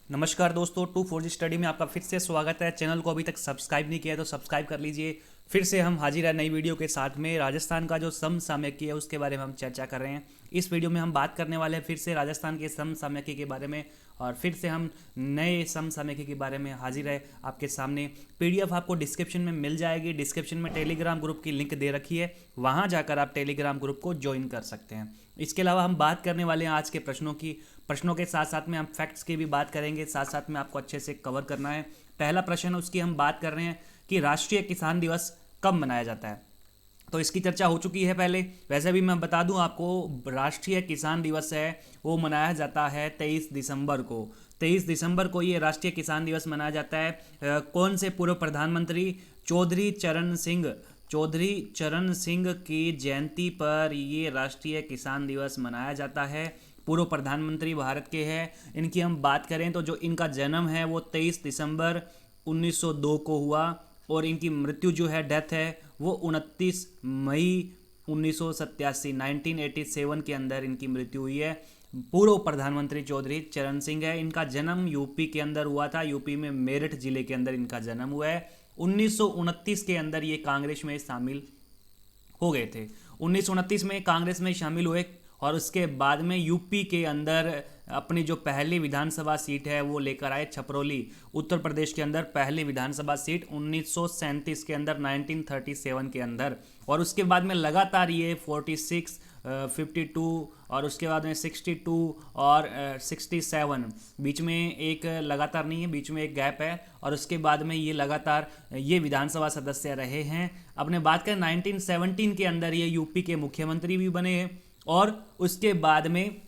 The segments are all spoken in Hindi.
नमस्कार दोस्तों, 2 4G स्टडी में आपका फिर से स्वागत है। चैनल को अभी तक सब्सक्राइब नहीं किया है तो सब्सक्राइब कर लीजिए। फिर से हम हाजिर है नई वीडियो के साथ में। राजस्थान का जो समसामयिकी है उसके बारे में हम चर्चा कर रहे हैं। इस वीडियो में हम बात करने वाले हैं फिर से राजस्थान के समसामयिकी के बारे में, और फिर से हम नए समसामयिकी के बारे में हाजिर है आपके सामने। पीडीएफ आपको डिस्क्रिप्शन में मिल जाएगी। डिस्क्रिप्शन में टेलीग्राम ग्रुप की लिंक दे रखी है, वहाँ जाकर आप टेलीग्राम ग्रुप को ज्वाइन कर सकते हैं। इसके अलावा हम बात करने वाले हैं आज के प्रश्नों की। प्रश्नों के साथ साथ में हम फैक्ट्स की भी बात करेंगे, साथ साथ में आपको अच्छे से कवर करना है। पहला प्रश्न उसकी हम बात कर रहे हैं कि राष्ट्रीय किसान दिवस कब मनाया जाता है। तो इसकी चर्चा हो चुकी है पहले। वैसे भी मैं बता दूं आपको, राष्ट्रीय किसान दिवस है वो मनाया जाता है 23 दिसंबर को। 23 दिसंबर को ये राष्ट्रीय किसान दिवस मनाया जाता है। कौन से पूर्व प्रधानमंत्री? चौधरी चरण सिंह की जयंती पर ये राष्ट्रीय किसान दिवस मनाया जाता है। पूर्व प्रधानमंत्री भारत के हैं। इनकी हम बात करें तो जो इनका जन्म है वो 23 दिसंबर 1902 को हुआ, और इनकी मृत्यु जो है, डेथ है, वो 29 मई 1987 के अंदर इनकी मृत्यु हुई है। पूर्व प्रधानमंत्री चौधरी चरण सिंह है। इनका जन्म यूपी के अंदर हुआ था। यूपी में मेरठ जिले के अंदर इनका जन्म हुआ है। 1929 के अंदर ये कांग्रेस में शामिल हो गए थे। 1929 में कांग्रेस में शामिल हुए, और उसके बाद में यूपी के अंदर अपनी जो पहली विधानसभा सीट है वो लेकर आए। छपरौली उत्तर प्रदेश के अंदर पहली विधानसभा सीट 1937 के अंदर, 1937 के अंदर। और उसके बाद में लगातार ये 46, 52 और उसके बाद में 62 और 67, बीच में एक लगातार नहीं है, बीच में एक गैप है। और उसके बाद में ये लगातार ये विधानसभा सदस्य रहे हैं। अपने बात करें 1917 के अंदर ये यूपी के मुख्यमंत्री भी बने हैं। और उसके बाद में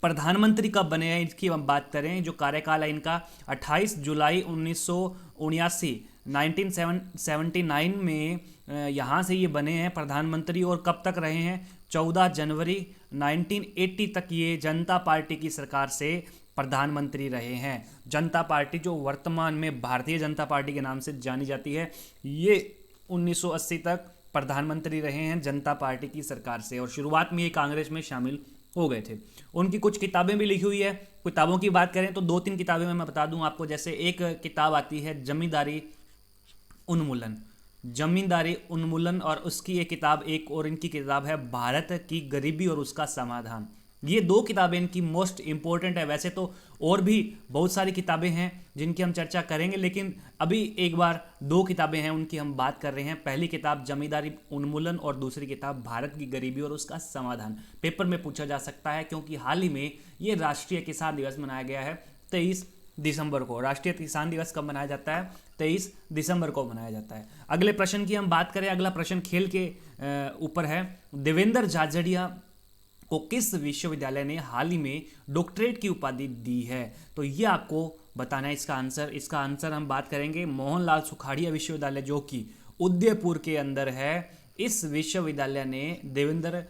प्रधानमंत्री कब बने हैं इसकी हम बात करें, जो कार्यकाल है इनका 28 जुलाई 1979 में यहाँ से ये बने हैं प्रधानमंत्री। और कब तक रहे हैं? 14 जनवरी 1980 तक ये जनता पार्टी की सरकार से प्रधानमंत्री रहे हैं। जनता पार्टी जो वर्तमान में भारतीय जनता पार्टी के नाम से जानी जाती है, ये 1980 तक प्रधानमंत्री रहे हैं जनता पार्टी की सरकार से। और शुरुआत में ये कांग्रेस में शामिल हो गए थे। उनकी कुछ किताबें भी लिखी हुई है। किताबों की बात करें तो 2-3 किताबें मैं बता दूं आपको। जैसे एक किताब आती है जमींदारी उन्मूलन, और उसकी एक किताब, एक और इनकी किताब है भारत की गरीबी और उसका समाधान। ये 2 किताबें इनकी मोस्ट इंपॉर्टेंट है। वैसे तो और भी बहुत सारी किताबें हैं जिनकी हम चर्चा करेंगे, लेकिन अभी एक बार 2 किताबें हैं उनकी हम बात कर रहे हैं। पहली किताब जमींदारी उन्मूलन और दूसरी किताब भारत की गरीबी और उसका समाधान। पेपर में पूछा जा सकता है, क्योंकि हाल ही में ये राष्ट्रीय किसान दिवस मनाया गया है 23 दिसंबर को। राष्ट्रीय किसान दिवस कब मनाया जाता है? 23 दिसंबर को मनाया जाता है। अगले प्रश्न की हम बात करें। अगला प्रश्न खेल के ऊपर है। देवेंद्र झाझड़िया को किस विश्वविद्यालय ने हाल ही में डॉक्टरेट की उपाधि दी है? तो ये आपको बताना है इसका आंसर। इसका आंसर हम बात करेंगे मोहनलाल सुखाड़िया विश्वविद्यालय, जो कि उदयपुर के अंदर है। इस विश्वविद्यालय ने देवेंद्र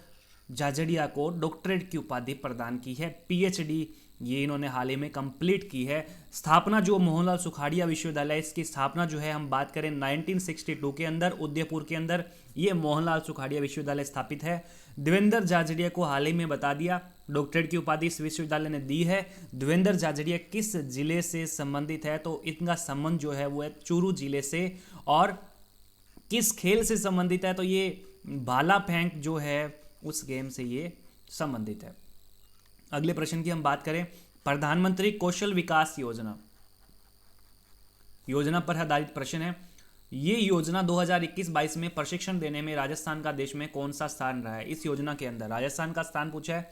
झाझड़िया को डॉक्टरेट की उपाधि प्रदान की है। पीएचडी ये इन्होंने हाल ही में कंप्लीट की है। स्थापना जो मोहनलाल सुखाड़िया विश्वविद्यालय, इसकी स्थापना जो है हम बात करें 1962 के अंदर, उदयपुर के अंदर ये मोहनलाल सुखाड़िया विश्वविद्यालय स्थापित है। देवेंद्र झाझड़िया को हाल ही में बता दिया डॉक्टरेट की उपाधि इस विश्वविद्यालय ने दी है। देवेंद्र झाझड़िया किस जिले से संबंधित है? तो इनका संबंध जो है वो है चूरू जिले से। और किस खेल से संबंधित है? तो ये भाला फेंक जो है उस गेम से ये संबंधित है। अगले प्रश्न की हम बात करें। प्रधानमंत्री कौशल विकास योजना पर आधारित प्रश्न है। ये योजना 2021-22 में प्रशिक्षण देने में राजस्थान का देश में कौन सा स्थान रहा है? इस योजना के अंदर राजस्थान का स्थान पूछा है,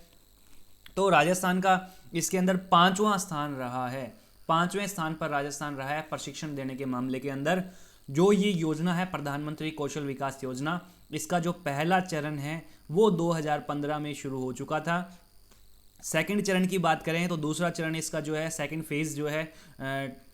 तो राजस्थान का इसके अंदर 5वां स्थान रहा है। 5वें स्थान पर राजस्थान रहा है प्रशिक्षण देने के मामले के अंदर। जो ये योजना है प्रधानमंत्री कौशल विकास योजना, इसका जो पहला चरण है वो 2015 में शुरू हो चुका था। सेकंड चरण की बात करें तो दूसरा चरण इसका जो है, सेकंड फेज जो है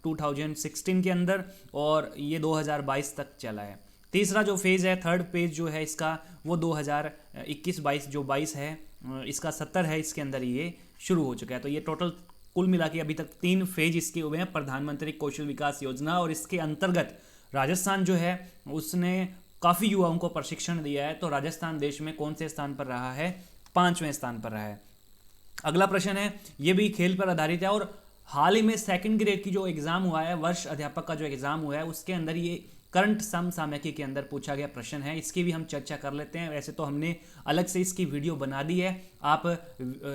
2016 के अंदर, और ये 2022 तक चला है। तीसरा जो फेज है, थर्ड फेज जो है इसका, वो 2021-22 जो 22 है, इसका 70 है, इसके अंदर ये शुरू हो चुका है। तो ये टोटल कुल मिला के अभी तक 3 फेज इसके हुए हैं प्रधानमंत्री कौशल विकास योजना। और इसके अंतर्गत राजस्थान जो है उसने काफ़ी युवाओं को प्रशिक्षण दिया है। तो राजस्थान देश में कौन से स्थान पर रहा है? 5वें स्थान पर रहा है। अगला प्रश्न है, ये भी खेल पर आधारित है, और हाल ही में सेकंड ग्रेड की जो एग्ज़ाम हुआ है, वर्ष अध्यापक का जो एग्ज़ाम हुआ है, उसके अंदर ये करंट समसामयिकी के अंदर पूछा गया प्रश्न है। इसकी भी हम चर्चा कर लेते हैं। वैसे तो हमने अलग से इसकी वीडियो बना दी है, आप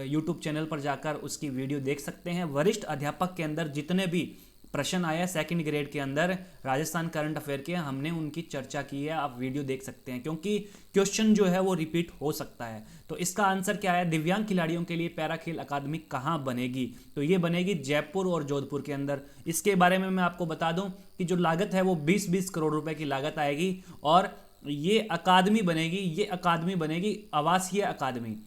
यूट्यूब चैनल पर जाकर उसकी वीडियो देख सकते हैं। वरिष्ठ अध्यापक के अंदर जितने भी प्रश्न आया सेकंड ग्रेड के अंदर राजस्थान करंट अफेयर के, हमने उनकी चर्चा की है, आप वीडियो देख सकते हैं, क्योंकि क्वेश्चन जो है वो रिपीट हो सकता है। तो इसका आंसर क्या है, दिव्यांग खिलाड़ियों के लिए पैरा खेल अकादमी कहाँ बनेगी? तो ये बनेगी जयपुर और जोधपुर के अंदर। इसके बारे में मैं आपको बता दूं कि जो लागत है वो 20-20 करोड़ रुपए की लागत आएगी और ये अकादमी बनेगी आवासीय अकादमी।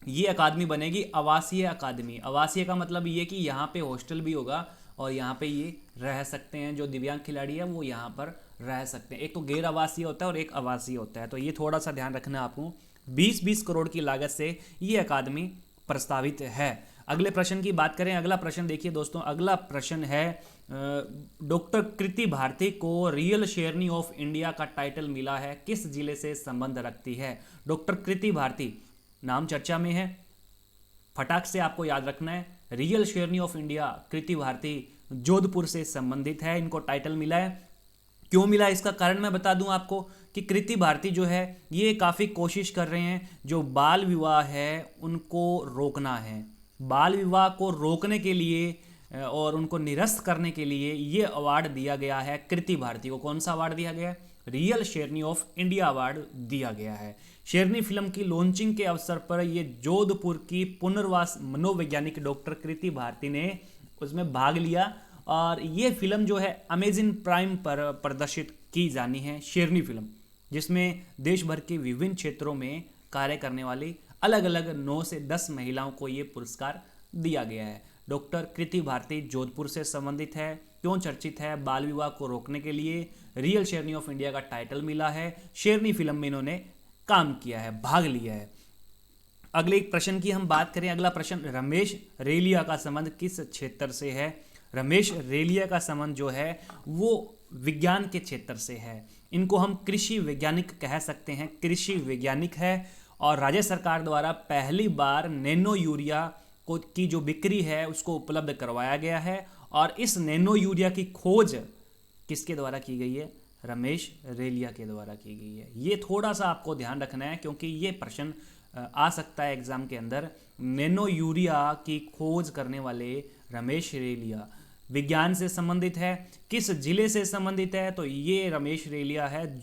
ये अकादमी बनेगी आवासीय अकादमी। आवासीय का मतलब ये कि यहाँ पे हॉस्टल भी होगा और यहाँ पे ये रह सकते हैं, जो दिव्यांग खिलाड़ी है वो यहाँ पर रह सकते हैं। एक तो गैर आवासीय होता है और एक आवासीय होता है, तो ये थोड़ा सा ध्यान रखना है आपको। 20-20 करोड़ की लागत से ये अकादमी प्रस्तावित है। अगले प्रश्न की बात करें, अगला प्रश्न देखिए दोस्तों, अगला प्रश्न है डॉक्टर कृति भारती को रियल शेरनी ऑफ इंडिया का टाइटल मिला है, किस जिले से संबंध रखती है? डॉक्टर कृति भारती नाम चर्चा में है, फटाक से आपको याद रखना है। रियल शेरनी ऑफ इंडिया कृति भारती जोधपुर से संबंधित है, इनको टाइटल मिला है। क्यों मिला इसका कारण मैं बता दूं आपको कि कृति भारती जो है ये काफ़ी कोशिश कर रहे हैं, जो बाल विवाह है उनको रोकना है। बाल विवाह को रोकने के लिए और उनको निरस्त करने के लिए ये अवार्ड दिया गया है कृति भारती को। कौन सा अवार्ड दिया गया है? रियल शेरनी ऑफ इंडिया अवार्ड दिया गया है। शेरनी फिल्म की लॉन्चिंग के अवसर पर ये जोधपुर की पुनर्वास मनोवैज्ञानिक डॉक्टर कृति भारती ने उसमें भाग लिया और ये फिल्म जो है अमेजन प्राइम पर प्रदर्शित की जानी है। शेरनी फिल्म जिसमें देश भर के विभिन्न क्षेत्रों में कार्य करने वाली अलग अलग 9 से 10 महिलाओं को ये पुरस्कार दिया गया है। डॉक्टर कृति भारती जोधपुर से संबंधित है। क्यों चर्चित है? बाल विवाह को रोकने के लिए रियल शेरनी ऑफ इंडिया का टाइटल मिला है, शेरनी फिल्म में इन्होंने काम किया है, भाग लिया है। अगले एक प्रश्न की हम बात करें, अगला प्रश्न, रमेश रेलिया का संबंध किस क्षेत्र से है? रमेश रेलिया का संबंध जो है वो विज्ञान के क्षेत्र से है। इनको हम कृषि वैज्ञानिक कह सकते हैं, कृषि वैज्ञानिक है। और राज्य सरकार द्वारा पहली बार नैनो यूरिया को की जो बिक्री है उसको उपलब्ध करवाया गया है और इस नैनो यूरिया की खोज किसके द्वारा की गई है? रमेश रेलिया के द्वारा की गई है। ये थोड़ा सा आपको ध्यान रखना है क्योंकि ये प्रश्न आ सकता है एग्जाम के अंदर। नैनो यूरिया की खोज करने वाले रमेश रेलिया विज्ञान से संबंधित है, किस जिले से संबंधित है? तो ये रमेश रेलिया है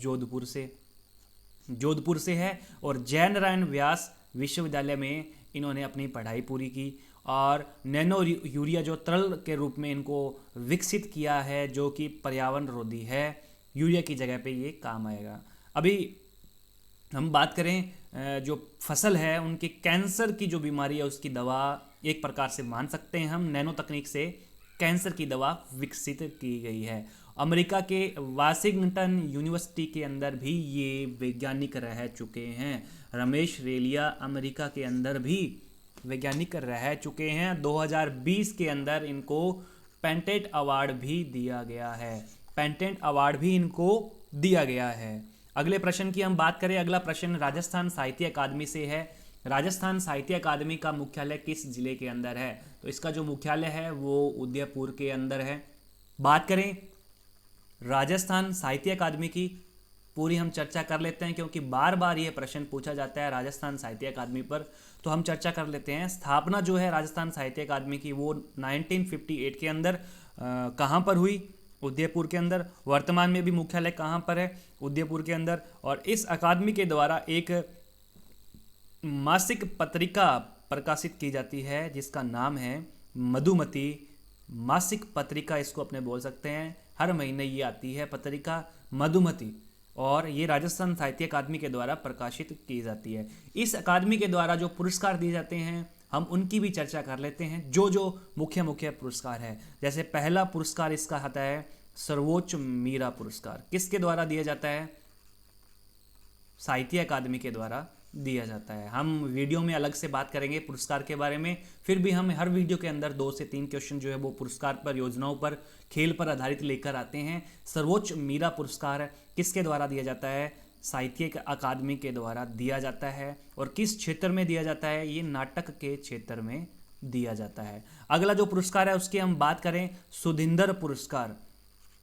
जोधपुर से है और जय नारायण व्यास विश्वविद्यालय में इन्होंने अपनी पढ़ाई पूरी की और नैनो यूरिया जो तरल के रूप में इनको विकसित किया है, जो कि पर्यावरण रोधी है, यूरिया की जगह पे ये काम आएगा। अभी हम बात करें जो फसल है उनके कैंसर की जो बीमारी है उसकी दवा एक प्रकार से मान सकते हैं हम, नैनो तकनीक से कैंसर की दवा विकसित की गई है। अमेरिका के वाशिंगटन यूनिवर्सिटी के अंदर भी ये वैज्ञानिक रह चुके हैं। रमेश रेलिया अमेरिका के अंदर भी वैज्ञानिक रह चुके हैं। 2020 के अंदर इनको पेटेंट अवार्ड भी दिया गया है, पेटेंट अवार्ड भी इनको दिया गया है। अगले प्रश्न की हम बात करें, अगला प्रश्न राजस्थान साहित्य अकादमी से है। राजस्थान साहित्य अकादमी का मुख्यालय किस जिले के अंदर है? तो इसका जो मुख्यालय है वो उदयपुर के अंदर है। बात करें राजस्थान साहित्य अकादमी की, पूरी हम चर्चा कर लेते हैं क्योंकि बार बार ये प्रश्न पूछा जाता है राजस्थान साहित्य अकादमी पर, तो हम चर्चा कर लेते हैं। स्थापना जो है राजस्थान साहित्य अकादमी की वो 1958 के अंदर कहाँ पर हुई? उदयपुर के अंदर। वर्तमान में भी मुख्यालय कहाँ पर है? उदयपुर के अंदर। और इस अकादमी के द्वारा एक मासिक पत्रिका प्रकाशित की जाती है जिसका नाम है मधुमती मासिक पत्रिका, इसको अपने बोल सकते हैं। हर महीने ये आती है पत्रिका मधुमती और ये राजस्थान साहित्य अकादमी के द्वारा प्रकाशित की जाती है। इस अकादमी के द्वारा जो पुरस्कार दिए जाते हैं हम उनकी भी चर्चा कर लेते हैं, जो मुख्य पुरस्कार है। जैसे पहला पुरस्कार इसका आता है सर्वोच्च मीरा पुरस्कार, किसके द्वारा दिया जाता है? साहित्य अकादमी के द्वारा दिया जाता है। हम वीडियो में अलग से बात करेंगे पुरस्कार के बारे में, फिर भी हम हर वीडियो के अंदर 2 से 3 क्वेश्चन जो है वो पुरस्कार पर, योजनाओं पर, खेल पर आधारित लेकर आते हैं। सर्वोच्च मीरा पुरस्कार किसके द्वारा दिया जाता है? साहित्य अकादमी के द्वारा दिया जाता है। और किस क्षेत्र में दिया जाता है? ये नाटक के क्षेत्र में दिया जाता है। अगला जो पुरस्कार है उसकी हम बात करें, सुधिंदर पुरस्कार।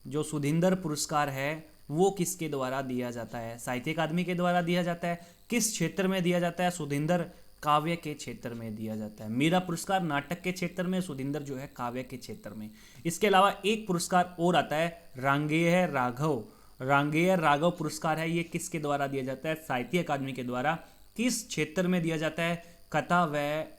जो सुधिंदर पुरस्कार है वो किसके द्वारा दिया जाता है? साहित्य अकादमी के द्वारा दिया जाता है। किस क्षेत्र में दिया जाता है? सुधिंदर काव्य के क्षेत्र में दिया जाता है। मीरा पुरस्कार नाटक के क्षेत्र में, सुधिंदर जो है काव्य के क्षेत्र में। इसके अलावा एक पुरस्कार और आता है, रांगेय राघव। रांगेय राघव पुरस्कार है, ये किसके द्वारा दिया जाता है? साहित्य अकादमी के द्वारा। किस क्षेत्र में दिया जाता है? कथा व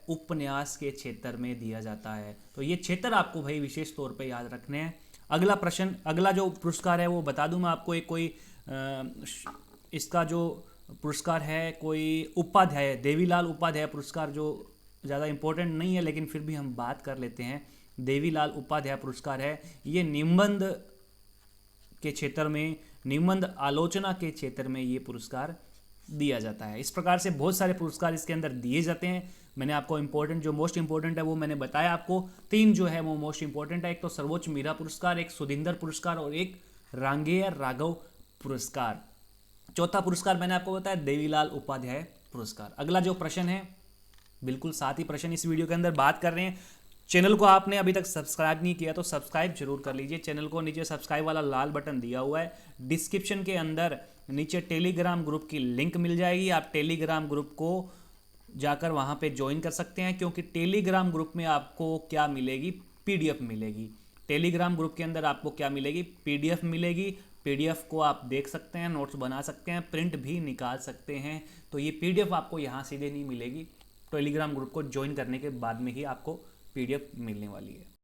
उपन्यास के क्षेत्र में दिया जाता है। तो ये क्षेत्र आपको भाई विशेष तौर पे याद रखने हैं। अगला प्रश्न, अगला जो पुरस्कार है वो बता दूं मैं आपको, एक कोई इसका जो पुरस्कार है कोई उपाध्याय, देवीलाल उपाध्याय पुरस्कार, जो ज़्यादा इम्पोर्टेंट नहीं है लेकिन फिर भी हम बात कर लेते हैं। देवीलाल उपाध्याय पुरस्कार है, ये निबंध के क्षेत्र में, निबंध आलोचना के क्षेत्र में ये पुरस्कार दिया जाता है। इस प्रकार से बहुत सारे पुरस्कार इसके अंदर दिए जाते हैं। मैंने आपको इंपॉर्टेंट, जो मोस्ट इंपॉर्टेंट है वो मैंने बताया आपको। 3 जो है वो मोस्ट इंपॉर्टेंट है, एक तो सर्वोच्च मीरा पुरस्कार, एक सुधिंदर पुरस्कार और एक रांगेय राघव पुरस्कार। चौथा पुरस्कार मैंने आपको बताया देवीलाल उपाध्याय पुरस्कार। अगला जो प्रश्न है, बिल्कुल साथ ही प्रश्न इस वीडियो के अंदर बात कर रहे हैं। चैनल को आपने अभी तक सब्सक्राइब नहीं किया तो सब्सक्राइब जरूर कर लीजिए। चैनल को नीचे सब्सक्राइब वाला लाल बटन दिया हुआ है, डिस्क्रिप्शन के अंदर नीचे टेलीग्राम ग्रुप की लिंक मिल जाएगी। आप टेलीग्राम ग्रुप को जाकर वहाँ पे ज्वाइन कर सकते हैं, क्योंकि टेलीग्राम ग्रुप में आपको क्या मिलेगी? पीडीएफ मिलेगी। टेलीग्राम ग्रुप के अंदर आपको क्या मिलेगी? पीडीएफ मिलेगी। पीडीएफ को आप देख सकते हैं, नोट्स बना सकते हैं, प्रिंट भी निकाल सकते हैं। तो ये पीडीएफ आपको यहाँ सीधे नहीं मिलेगी, टेलीग्राम ग्रुप को ज्वाइन करने के बाद में ही आपको पीडीएफ मिलने वाली है।